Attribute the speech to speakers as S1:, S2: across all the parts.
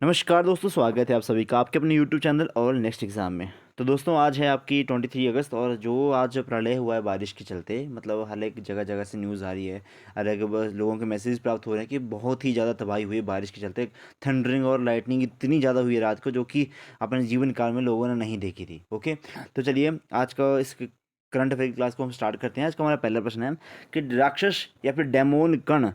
S1: नमस्कार दोस्तों, स्वागत है आप सभी का आपके अपने यूट्यूब चैनल और नेक्स्ट एग्ज़ाम में। तो दोस्तों आज है आपकी 23 अगस्त और जो आज प्रलय हुआ है बारिश के चलते, मतलब हर एक जगह जगह से न्यूज़ आ रही है। हर एक लोगों के मैसेज प्राप्त हो रहे हैं कि बहुत ही ज़्यादा तबाही हुई है बारिश के चलते। थंडरिंग और लाइटनिंग इतनी ज़्यादा हुई है रात को, जो कि अपने जीवन काल में लोगों ने नहीं देखी थी। ओके, तो चलिए आज का इस करंट अफेयर क्लास को हम स्टार्ट करते हैं। आज का हमारा पहला प्रश्न है कि राक्षस या फिर डेमोन कण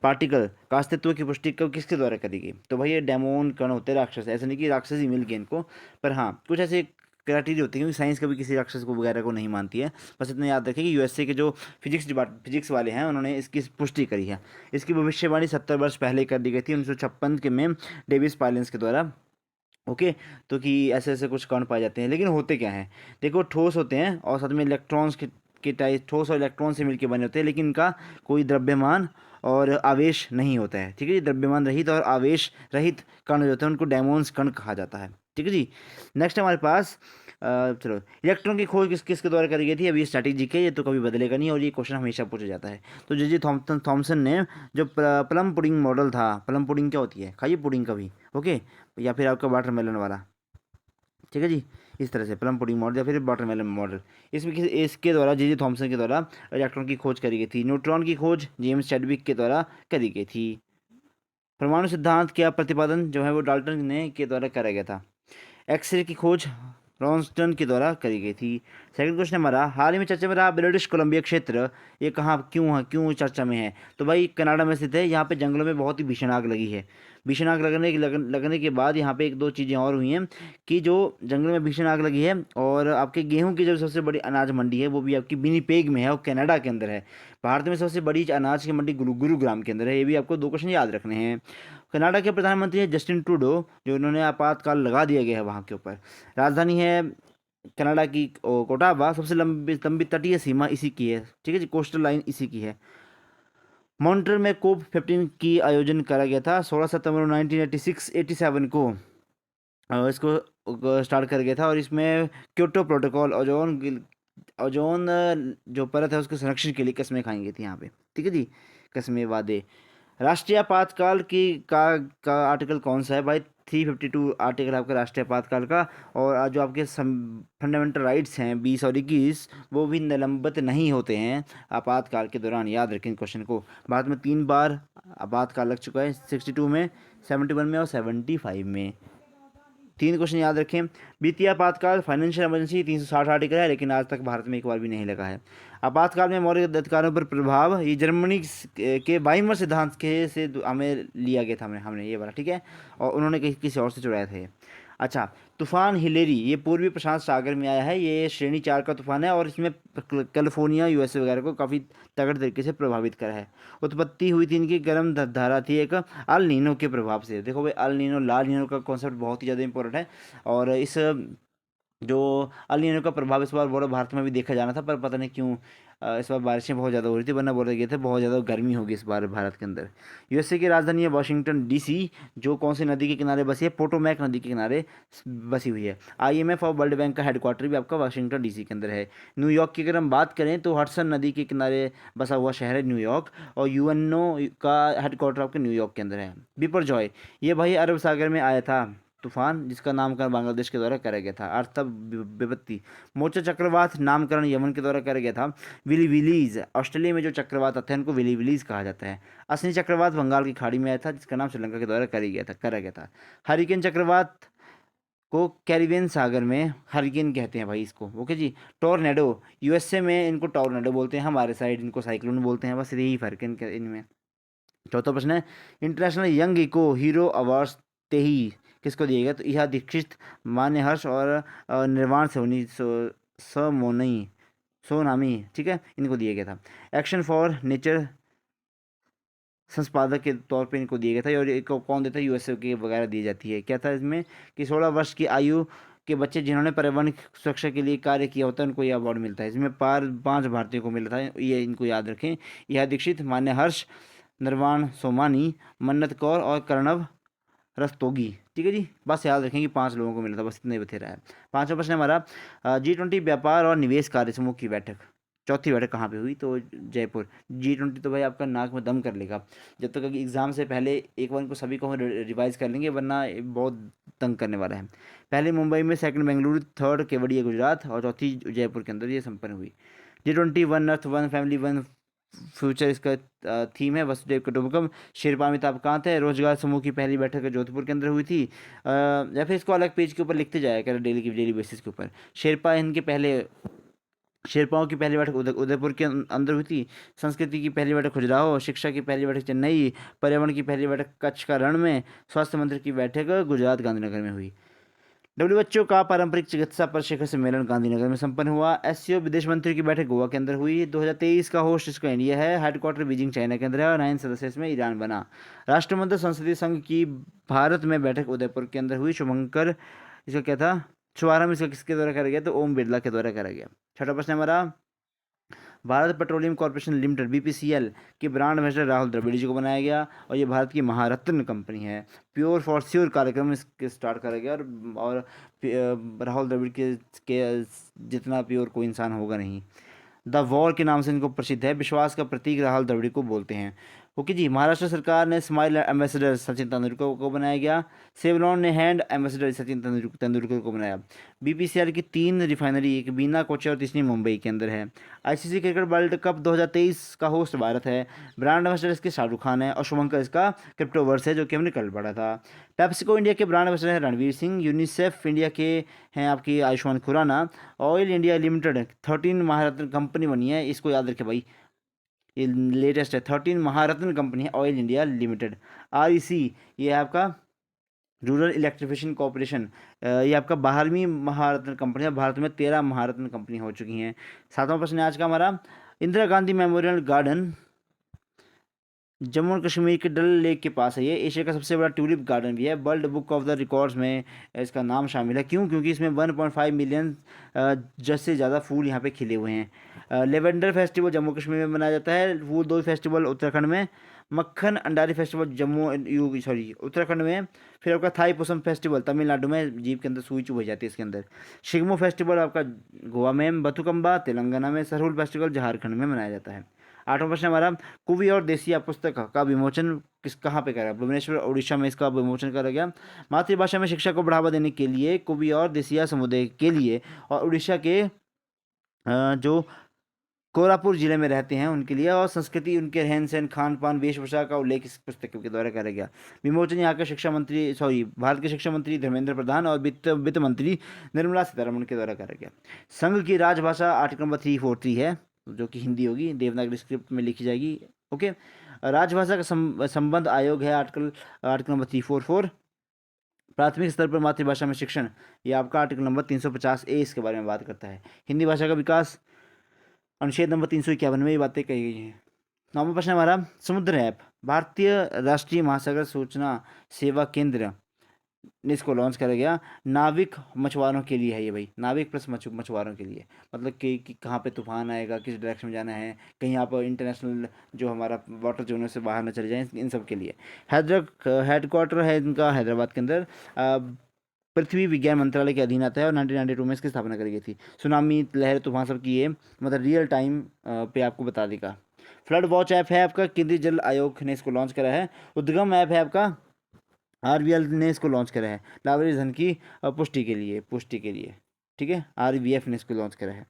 S1: पार्टिकल का अस्तित्व की पुष्टि कब किसके द्वारा करी गई। तो भाई ये डेमोन कण होते हैं राक्षस, ऐसा नहीं कि राक्षस ही मिल गए इनको, पर हाँ कुछ ऐसे क्राइटेरिया होते हैं, क्योंकि साइंस कभी किसी राक्षस को वगैरह को नहीं मानती है। बस इतना याद रखें कि यूएसए के जो फिजिक्स वाले हैं उन्होंने इसकी पुष्टि करी है। इसकी भविष्यवाणी 70 वर्ष पहले कर दी गई थी 1956 के में डेविस पायलेंस के द्वारा। ओके, तो कि ऐसे ऐसे कुछ कण पाए जाते हैं, लेकिन होते क्या हैं। देखो, ठोस होते हैं और साथ में इलेक्ट्रॉन्स के टाइप, ठोस और इलेक्ट्रॉन से मिलकर बने होते हैं, लेकिन इनका कोई द्रव्यमान और आवेश नहीं होता है। ठीक है जी, द्रव्यमान रहित और आवेश रहित कण जो होते हैं उनको डेमोन्स कण कहा जाता है। ठीक है जी। नेक्स्ट हमारे पास चलो, इलेक्ट्रॉन की खोज किसके द्वारा करी गई थी। अभी स्ट्रैटेजिक है, ये तो कभी बदलेगा नहीं और ये क्वेश्चन हमेशा पूछा जाता है। तो जे जे थॉमसन ने जो प्लम पुडिंग मॉडल था, प्लम पुडिंग क्या होती है, खाइए पुडिंग कभी। ओके, या फिर आपका वाटरमेलन वाला। ठीक है जी, इस तरह से प्लम पुडिंग मॉडल या फिर वाटरमेलन मॉडल, इसके द्वारा जे जे थॉमसन के द्वारा इलेक्ट्रॉन की खोज करी गई थी। न्यूट्रॉन की खोज जेम्स चैडविक के द्वारा करी गई थी। परमाणु सिद्धांत का प्रतिपादन जो है वो डाल्टन ने के द्वारा करा गया था। एक्सरे की खोज रॉन्स्टन के द्वारा करी गई थी। सेकंड क्वेश्चन हमारा, हाल ही में चर्चा में रहा ब्रिटिश कोलंबिया क्षेत्र, ये कहाँ क्यों है, क्यों चर्चा में है। तो भाई कनाडा में स्थित है। यहाँ पे जंगलों में बहुत ही भीषण आग लगी है। भीषण आग लगने के बाद यहाँ पे एक दो चीज़ें और हुई हैं कि जो जंगल में भीषण आग लगी है और आपके गेहूं की जो सबसे बड़ी अनाज मंडी है वो भी आपकी विनिपेग में है और कनाडा के अंदर है। भारत में सबसे बड़ी अनाज की मंडी गुरुग्राम के अंदर है। ये भी आपको दो क्वेश्चन याद रखने हैं। कनाडा के प्रधानमंत्री है जस्टिन ट्रूडो, जो इन्होंने आपातकाल लगा दिया गया है वहाँ के ऊपर। राजधानी है कनाडा की कोटावा। सबसे लंबी लंबी तटीय सीमा इसी की है। ठीक है जी, कोस्टल लाइन इसी की है। मॉन्ट्रियल में कोप 15 की आयोजन करा गया था 16 सितंबर 1986-87 को। इसको स्टार्ट कर गया था और इसमें क्योटो प्रोटोकॉल, ओजोन जो परत है उसके संरक्षण के लिए कस्में खाई गई थी यहाँ पे। ठीक है जी, कस्में वादे। राष्ट्रीय आपातकाल का आर्टिकल कौन सा है भाई। 352 आर्टिकल आपका राष्ट्रीय आपातकाल का। और जो आपके फंडामेंटल राइट्स हैं 20 और 21, वो भी निलंबित नहीं होते हैं आपातकाल के दौरान। याद रखें क्वेश्चन को। भारत में 3 बार आपातकाल लग चुका है, 62 में, 71 में और 75 में। 3 क्वेश्चन याद रखें। वित्तीय आपातकाल फाइनेंशियल इमरजेंसी 360 आर्टिकल है, लेकिन आज तक भारत में एक बार भी नहीं लगा है। आपातकाल में मौलिक अधिकारों पर प्रभाव, ये जर्मनी के बाइमर सिद्धांत के से हमें लिया गया था, हमने ये वाला। ठीक है, और उन्होंने किसी और से चुराया था ये। अच्छा, तूफान हिलेरी ये पूर्वी प्रशांत सागर में आया है। ये श्रेणी 4 का तूफान है और इसमें कैलिफोर्निया यूएसए वगैरह को काफ़ी तगड़ तरीके से प्रभावित करा है। उत्पत्ति हुई थी इनकी गर्म धारा थी एक अल नीनो के प्रभाव से। देखो भाई, अल नीनो, लाल नीनो का कॉन्सेप्ट बहुत ही ज़्यादा इंपॉर्टेंट है। और इस जो अल नीनो का प्रभाव इस बार बड़ा भारत में भी देखा जाना था, पर पता नहीं क्यों इस बार बारिशें बहुत ज़्यादा हो रही थी, वरना बोले गए थे बहुत ज़्यादा गर्मी होगी इस बार भारत के अंदर। यूएसए की राजधानी है वाशिंगटन डीसी, जो कौन सी नदी के किनारे बसी है, पोटोमैक नदी के किनारे बसी हुई है। आईएमएफ और वर्ल्ड बैंक का हेडक्वार्टर भी आपका वाशिंगटन डीसी के अंदर है। न्यूयॉर्क की अगर हम बात करें तो हडसन नदी के किनारे बसा हुआ शहर है न्यूयॉर्क, और यूएनओ का हेडक्वार्टर आपके न्यूयॉर्क के अंदर है। बिपरजॉय, ये भाई अरब सागर में आया था तूफान, जिसका नामकरण बांग्लादेश के द्वारा करा गया था। अर्थ विपत्ति, मोर्चा चक्रवात नामकरण यमन के द्वारा करा गया था। विली विलीज, ऑस्ट्रेलिया में जो चक्रवात आते हैं उनको विली विलीज कहा जाता है। असनी चक्रवात बंगाल की खाड़ी में आया था, जिसका नाम श्रीलंका के द्वारा करा गया था। हरिकेन चक्रवात को कैरिबियन सागर में हरिकेन कहते हैं भाई इसको। ओके जी। टोर्नेडो, यूएसए में इनको टोर्नेडो बोलते हैं, हमारे साइड इनको साइक्लोन बोलते हैं, बस यही फर्क है इनमें। चौथा प्रश्न है, international young eco hero awards तेही किसको दिया गया। तो इहा दीक्षित, मान्य हर्ष और निर्वाण सोमोनी सोनामी, ठीक है, इनको दिया गया था। एक्शन फॉर नेचर संपादक के तौर पे इनको दिया गया था। और इनको कौन देता है, यूएसए की वगैरह दी जाती है। क्या था इसमें कि 16 वर्ष की आयु के बच्चे जिन्होंने पर्यावरण सुरक्षा के लिए कार्य किया होता है उनको ये अवार्ड मिलता है। इसमें 5 भारतीयों को मिला था, ये इनको याद रखें। यह दीक्षित, मान्य हर्ष, निर्वाण सोमानी, मन्नत कौर और कर्णव रस्तोगी। ठीक है जी, बस याद रखें कि 5 लोगों को मिला था, बस इतने बतेरा है। 5वां प्रश्न हमारा, G20 व्यापार और निवेश कार्य समूह की बैठक चौथी बैठक कहाँ पे हुई? तो जयपुर। G20 तो भाई आपका नाक में दम कर लेगा। जब तक कि एग्ज़ाम से पहले एक बार इनको सभी को हम रिवाइज़ कर लेंगे, वरना ये बहुत तंग करने वाला है। पहले मुंबई में, सेकंड बेंगलुरु, थर्ड केवड़िया गुजरात और चौथी जयपुर के अंदर ये संपन्न हुई। G20 one earth one family one future इसका थीम है। वसुदेव कुटुंबकम। शेरपा अमिताभ कांत है। रोजगार समूह की पहली बैठक जोधपुर के अंदर हुई थी। या फिर इसको अलग पेज के ऊपर लिखते जाया कर, डेली बेसिस के ऊपर। शेरपाओं की पहली बैठक उदयपुर के अंदर हुई थी। संस्कृति की पहली बैठक खजुराहो। शिक्षा की पहली बैठक चेन्नई। पर्यावरण की पहली बैठक कच्छ का रण में। स्वास्थ्य मंत्री की बैठक गुजरात गांधीनगर में हुई। डब्ल्यूएचओ का पारंपरिक चिकित्सा पर शिखर सम्मेलन गांधीनगर में संपन्न हुआ। एससीओ विदेश मंत्री की बैठक गोवा के अंदर हुई। 2023 का होस्ट इसका इंडिया है। हेडक्वार्टर बीजिंग चाइना के अंदर है और 9 सदस्य इसमें ईरान बना। राष्ट्रमंडल संसदीय संघ की भारत में बैठक उदयपुर के अंदर हुई। शुभंकर इसका क्या था? शुभारंभ इसका किसके द्वारा करा गया? तो ओम बिरला के द्वारा करा गया। छठा प्रश्न हमारा, Bharat petroleum corporation limited BPCL के ब्रांड एम्बेसडर राहुल द्रविड़ जी को बनाया गया और ये भारत की महारत्न कंपनी है। प्योर फॉर श्योर कार्यक्रम इसके स्टार्ट करा गया और राहुल द्रविड़ के जितना प्योर कोई इंसान होगा नहीं। द वॉर के नाम से इनको प्रसिद्ध है। विश्वास का प्रतीक राहुल द्रविड़ को बोलते हैं। ओके जी। महाराष्ट्र सरकार ने स्माइल एम्बेसडर सचिन तेंदुलकर को बनाया गया। सेवलॉन ने हैंड एम्बेसडर सचिन तेंदुलकर को बनाया। बीपीसीएल की 3 रिफाइनरी, एक बीना, कोच्चि और तीसरी मुंबई के अंदर है। आईसीसी क्रिकेट वर्ल्ड कप 2023 का होस्ट भारत है। ब्रांड एम्बेसडर इसके शाहरुख खान है और शुभंकर इसका क्रिप्टोवर्स है, जो कि हमने कल पढ़ा था। पेप्सिको इंडिया के ब्रांड एम्बेसडर हैं रणवीर सिंह। यूनिसेफ इंडिया के हैं आपकी Ayushmann Khurrana. Oil India limited 13 महारत्न कंपनी बनी है, इसको याद रखें भाई, ये लेटेस्ट है। 13 महारत्न कंपनी है ऑयल इंडिया लिमिटेड। आरईसी ये है आपका रूरल इलेक्ट्रिफिकेशन कॉरपोरेशन, ये आपका 12वीं महारत्न कंपनी है। भारत में 13 महारत्न कंपनी हो चुकी हैं। 7वां प्रश्न है आज का हमारा, इंदिरा गांधी मेमोरियल गार्डन जम्मू और कश्मीर के डल लेक के पास है। ये एशिया का सबसे बड़ा ट्यूलिप गार्डन भी है। World book of the records में इसका नाम शामिल है। क्यों? क्योंकि इसमें 1.5 मिलियन जैसे ज़्यादा फूल यहाँ पे खिले हुए हैं। लेवेंडर फेस्टिवल जम्मू कश्मीर में मनाया जाता है। फूल दो फेस्टिवल उत्तराखंड में। मक्खन अंडारी फेस्टिवल उत्तराखंड में। फिर आपका थाई पोसम फेस्टिवल तमिलनाडु में, जीप के अंदर सुई चुभ जाती है इसके अंदर। शिगमो फेस्टिवल आपका गोवा में। बथुकम्बा तेलंगाना में। सरहुल फेस्टिवल झारखंड में मनाया जाता है। 8वां प्रश्न हमारा, कुवी और देसिया पुस्तक का विमोचन कहाँ पे करा? भुवनेश्वर उड़ीसा में इसका विमोचन करा गया। मातृभाषा में शिक्षा को बढ़ावा देने के लिए कुवी और देसिया समुदाय के लिए और उड़ीसा के जो कोरापुर जिले में रहते हैं उनके लिए, और संस्कृति, उनके रहन सहन, खान पान, वेशभूषा का उल्लेख इस पुस्तक के द्वारा करा गया। विमोचन यहाँ के भारत के शिक्षा मंत्री धर्मेंद्र प्रधान और वित्त मंत्री निर्मला सीतारमण के द्वारा करा गया। संघ की राजभाषा आर्टिकल नंबर 343 है, जो कि हिंदी होगी, देवनागरी स्क्रिप्ट में लिखी जाएगी। ओके। राजभाषा का संबंध आयोग है आर्टिकल नंबर 344। प्राथमिक स्तर पर मातृभाषा में शिक्षण, ये आपका आर्टिकल नंबर 350A इसके बारे में बात करता है। हिंदी भाषा का विकास अनुच्छेद नंबर 351 में ये बातें कही गई हैं। 9वां प्रश्न हमारा, समुद्र ऐप भारतीय राष्ट्रीय महासागर सूचना सेवा केंद्र ने इसको लॉन्च करा गया। नाविक मछुआरों के लिए है ये भाई, नाविक प्लस मछुआरों के लिए, मतलब कि कहाँ पे तूफान आएगा, किस डायरेक्शन में जाना है, कहीं आप इंटरनेशनल जो हमारा वाटर जोन से बाहर न चले जाएं, इन सब के लिए। हेडक्वार्टर है इनका हैदराबाद के अंदर। पृथ्वी विज्ञान मंत्रालय के अधीन आता है और 1992 में इसकी स्थापना करी गई थी। सुनामी, लहर, तूफान सब की ये मतलब रियल टाइम पे आपको बता देगा। फ्लड वॉच ऐप है आपका, केंद्रीय जल आयोग ने इसको लॉन्च करा है। उद्गम ऐप है आपका, आरबीएल ने इसको लॉन्च करा है लाभकारी धन की पुष्टि के लिए। ठीक है, आरबीएफ ने इसको लॉन्च करा है।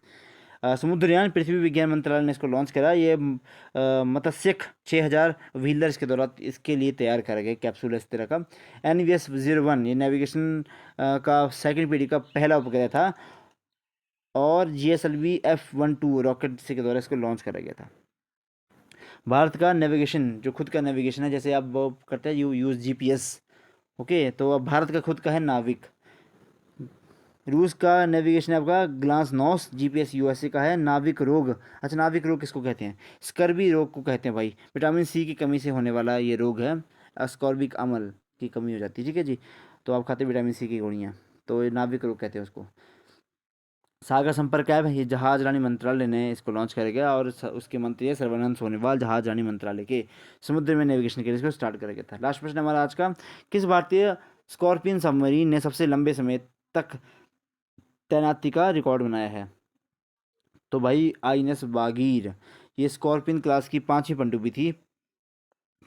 S1: समुद्रयान पृथ्वी विज्ञान मंत्रालय ने इसको लॉन्च करा। ये मत्स्यक 6000 व्हीलर्स के दौरान इसके लिए तैयार करा गया कैप्सूल इस तरह का। NVS-01 ये नेविगेशन का सेकंड पीढ़ी का पहला उपग्रह था और GSLV F-12 रॉकेट से के द्वारा इसको लॉन्च करा गया था। भारत का नेविगेशन, जो खुद का नेविगेशन है, जैसे आप वो करते हैं यूज़ GPS, ओके, तो अब भारत का खुद का है नाविक। रूस का नेविगेशन है आपका ग्लासनॉस, GPS USA का है। नाविक रोग, अच्छा नाविक रोग किसको कहते हैं? स्कर्वी रोग को कहते हैं भाई। विटामिन C की कमी से होने वाला ये रोग है, अस्कॉर्बिक अम्ल की कमी हो जाती है। ठीक है जी, तो आप खाते विटामिन C की गोलियाँ, तो ये नाविक रोग कहते हैं उसको। सागर संपर्क ऐप है, ये जहाज रानी मंत्रालय ने इसको लॉन्च करा गया और उसके मंत्री है सर्बानंद सोनोवाल, जहाज रानी मंत्रालय के। समुद्र में नेविगेशन के लिए इसको स्टार्ट करा गया था। लास्ट प्रश्न हमारा आज का, किस भारतीय स्कॉर्पियन सबमरीन ने सबसे लंबे समय तक तैनाती का रिकॉर्ड बनाया है? तो भाई INS बागीर, ये स्कॉर्पियन क्लास की 5 ही पनडुब्बी थी।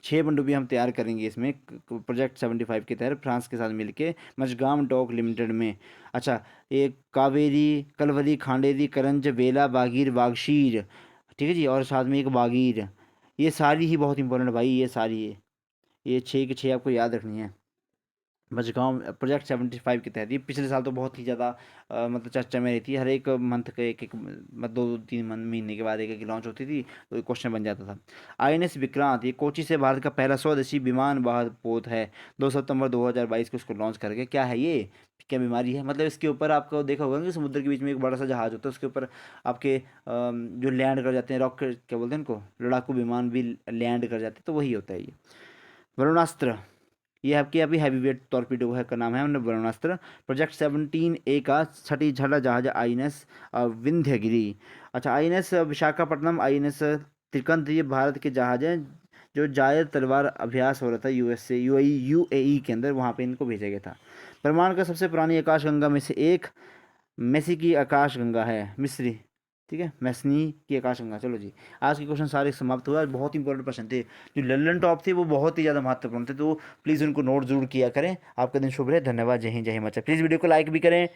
S1: 6 पनडुब्बी हम तैयार करेंगे इसमें प्रोजेक्ट 75 के तहत फ्रांस के साथ मिलके मझगांव डॉक लिमिटेड में। अच्छा, एक कावेरी, कलवरी, खांडेरी, करंज, बेला, बागीर, बागशीर, ठीक है जी, और साथ में एक बागीर। ये सारी ही बहुत इंपॉर्टेंट भाई, ये सारी है, ये 6 के 6 आपको याद रखनी है। मझगांव प्रोजेक्ट 75 के तहत, ये पिछले साल तो बहुत ही ज़्यादा मतलब चर्चा में रहती है। हर एक मंथ के एक एक मतलब 2-3 महीने के बाद एक एक लॉन्च होती थी, तो क्वेश्चन बन जाता था। INS विक्रांत, ये कोची से भारत का पहला स्वदेशी विमान वाहक पोत है। 2 सितंबर 2022 को इसको लॉन्च करके। क्या है ये, क्या बीमारी है, मतलब इसके ऊपर आपको देखा होगा कि समुद्र के बीच में एक बड़ा सा जहाज होता है, उसके ऊपर आपके जो लैंड कर जाते हैं, रॉकेट क्या बोलते हैं इनको, लड़ाकू विमान भी लैंड कर जाते हैं, तो वही होता है ये। वरुणास्त्र, ये आपकी अभी हैवी वेट टॉर्पीडो है का नाम है, हमने ब्रह्मास्त्र। प्रोजेक्ट 17A का छठा जहाज INS विंध्यगिरी। अच्छा, INS विशाखापट्टनम, INS त्रिकंत, ये भारत के जहाज हैं जो जायद तलवार अभ्यास हो रहा था US से UAE के अंदर, वहाँ पे इनको भेजा गया था। ब्रह्मांड का सबसे पुरानी आकाशगंगा में से एक मेसी की आकाशगंगा है, मिस्री, ठीक है, मैसनी की आकाशगंगा। चलो जी, आज के क्वेश्चन सारे समाप्त हुए। आज बहुत इंपॉर्टेंट प्रश्न थे, जो लल्लन टॉप थे वो बहुत ही ज़्यादा महत्वपूर्ण थे, तो प्लीज़ उनको नोट जरूर किया करें। आपका दिन शुभ रहे, धन्यवाद, जय हिंद जय हिमाचल। प्लीज़ वीडियो को लाइक भी करें,